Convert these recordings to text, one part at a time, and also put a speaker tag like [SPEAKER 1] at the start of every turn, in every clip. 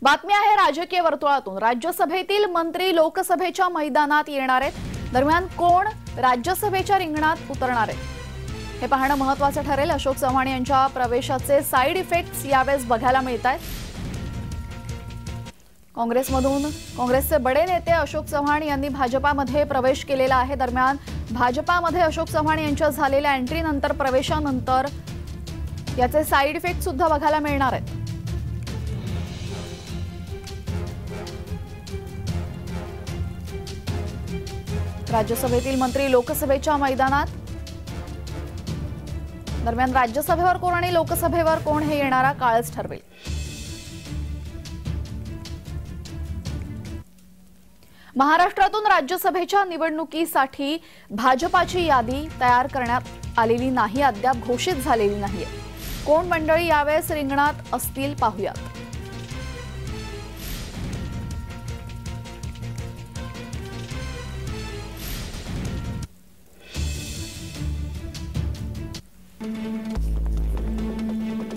[SPEAKER 1] बातमी आहे राजकीय वर्तुळातून। राज्यसभेतील मंत्री लोकसभेच्या मैदानात येणार आहेत। दरम्यान कोण राज्यसभेच्या रिंगणात उतरणार आहे हे पाहणं महत्त्वाचं ठरेल। अशोक चव्हाण यांच्या प्रवेशाचे साइड इफेक्ट्स यावेळेस बघायला मिळतात। काँग्रेसचे बडे नेते अशोक चव्हाण यांनी भाजपामध्ये प्रवेश केलेला आहे। दरम्यान भाजपामध्ये अशोक चव्हाण यांच्या झालेल्या एंट्री नंतर प्रवेशानंतर याचे साइड इफेक्ट सुद्धा बघायला मिळणार आहेत। राज्यसभेतील मंत्री लोकसभेच्या मैदानात। दरम्यान राज्यसभेवर कोण आणि लोकसभेवर कोण हे येणारा काळच ठरवेल। महाराष्ट्रातून राज्यसभेच्या निवडणुकीसाठी भाजपाची यादी तयार करण्यात आलेली नाही, अद्याप घोषित झालेली नाहीये। कोण मंडळी यावेळेस रिंगणात असतील पाहूयात।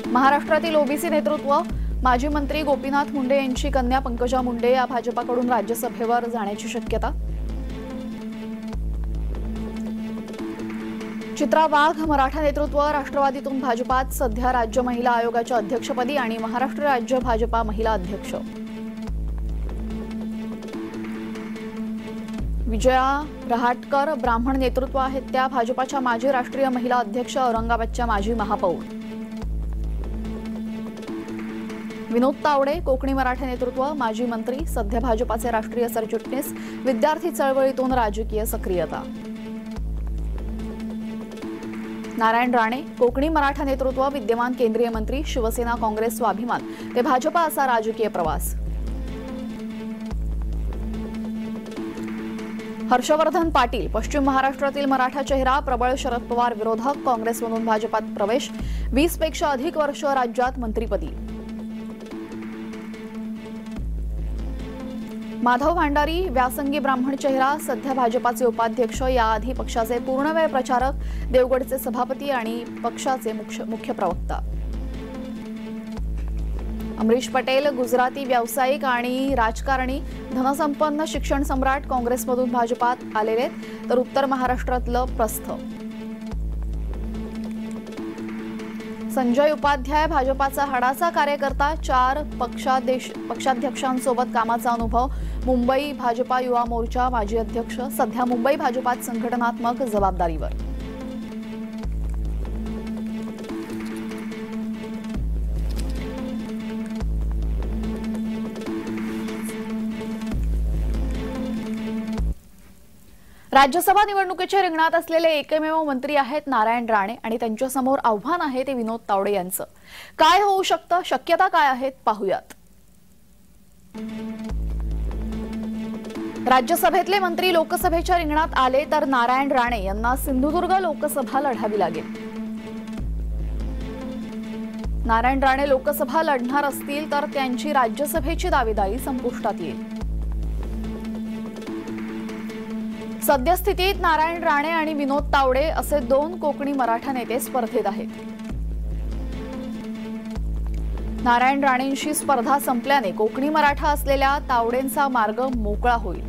[SPEAKER 1] महाराष्ट्रातील ओबीसी नेतृत्व माजी मंत्री गोपीनाथ मुंडे यांची कन्या पंकजा मुंडे या भाजपाकडून राज्यसभेवर जाण्याची शक्यता। चित्रा वाघ मराठा नेतृत्व राष्ट्रवादीतून भाजपात सध्या राज्य महिला आयोगाच्या अध्यक्षपदी आणि महाराष्ट्र राज्य भाजपा महिला अध्यक्ष। विजया रहाटकर ब्राह्मण नेतृत्व आहेत त्या भाजपाच्या माजी राष्ट्रीय महिला अध्यक्ष, औरंगाबादच्या माजी महापौर। विनोद तावडे कोकणी मराठा नेतृत्व माजी मंत्री, सध्या भाजपाचे राष्ट्रीय सरचिटणीस, विद्यार्थी चळवळीतून राजकीय सक्रियता। नारायण राणे कोकणी मराठा नेतृत्व, विद्यमान केंद्रीय मंत्री, शिवसेना काँग्रेस स्वाभिमान ते भाजपा असा राजकीय प्रवास। हर्षवर्धन पाटील पश्चिम महाराष्ट्रातील मराठा चेहरा, प्रबळ शरद पवार विरोधक, काँग्रेसमधून भाजपात प्रवेश, 20 पेक्षा अधिक वर्ष राज्यात मंत्रिपदी। माधव भांडारी व्यासंगी ब्राह्मण चेहरा, सध्या भाजपाचे उपाध्यक्ष, याआधी पक्षाचे पूर्णवेळ प्रचारक, देवगडचे सभापती आणि पक्षाचे मुख्य प्रवक्ता। अमरीश पटेल गुजराती व्यावसायिक आणि राजकारणी, धनसंपन्न शिक्षण सम्राट, काँग्रेसमधून भाजपात आलेले, तर उत्तर महाराष्ट्रातलं प्रस्थ। संजय उपाध्याय भाजपाचा हाडाचा कार्यकर्ता, 4 पक्षाध्यक्षांसोबत कामाचा अनुभव, मुंबई भाजपा युवा मोर्चा माजी अध्यक्ष, सध्या मुंबई भाजपात संघटनात्मक जबाबदारीवर। राज्यसभा निवडणुकीच्या रिंगणात असलेले एकमेव मंत्री आहेत नारायण राणे आणि त्यांच्या समोर आव्हान आहे ते विनोद तावडे यांचं। काय होऊ शकतं, शक्यता काय आहेत पाहूयात। राज्यसभेतले मंत्री लोकसभेच्या रिंगणात आले तर नारायण राणे यांना सिंधुदुर्ग लोकसभा लढावी लागेल। नारायण राणे लोकसभा लढणार असतील तर त्यांची राज्यसभेची दावेदारी संपुष्टात येईल। सद्यस्थितीत नारायण राणे आणि विनोद तावडे असे 2 कोकणी मराठा नेते स्पर्धेत आहेत। नारायण राणेंशी स्पर्धा संपल्याने कोकणी मराठा असलेल्या तावडेंचा मार्ग मोकळा होईल।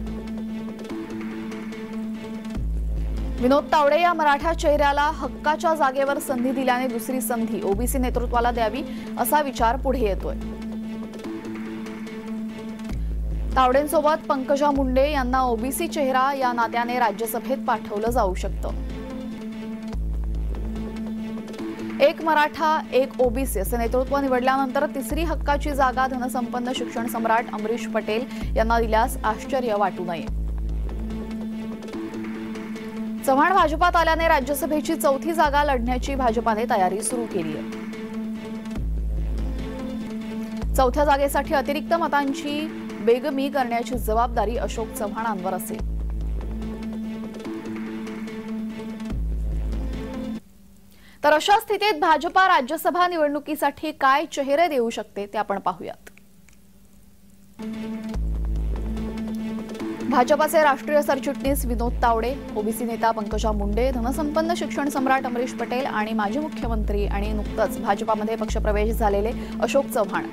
[SPEAKER 1] विनोद तावडे या मराठा चेहऱ्याला हक्काच्या जागेवर संधी दिल्याने दुसरी संधी ओबीसी नेतृत्वाला द्यावी असा विचार पुढे येतोय। तावडेंसोबत पंकजा मुंडे यांना ओबीसी चेहरा या नात्याने राज्यसभेत पाठवलं जाऊ शकतं। एक मराठा एक ओबीसी असे नेतृत्व निवडल्यानंतर तिसरी हक्काची जागा धनसंपन्न शिक्षण सम्राट अमरीश पटेल यांना दिल्यास आश्चर्य वाटू नये। चव्हाण भाजपात आल्याने राज्यसभेची 4थी जागा लढण्याची भाजपाने तयारी सुरू केली आहे। 4थ्या जागेसाठी अतिरिक्त मतांची बेगमी करण्याची जबाबदारी अशोक चव्हाणांवर असेल। तर अशा स्थितीत भाजपा राज्यसभा निवडणुकीसाठी काय चेहरे देऊ शकते ते आपण पाहूयात। भाजपाचे राष्ट्रीय सरचिटणीस विनोद तावडे, ओबीसी नेता पंकजा मुंडे, धनसंपन्न शिक्षण सम्राट अमरीश पटेल आणि माजी मुख्यमंत्री आणि नुकतंच भाजपामध्ये पक्षप्रवेश झालेले अशोक चव्हाण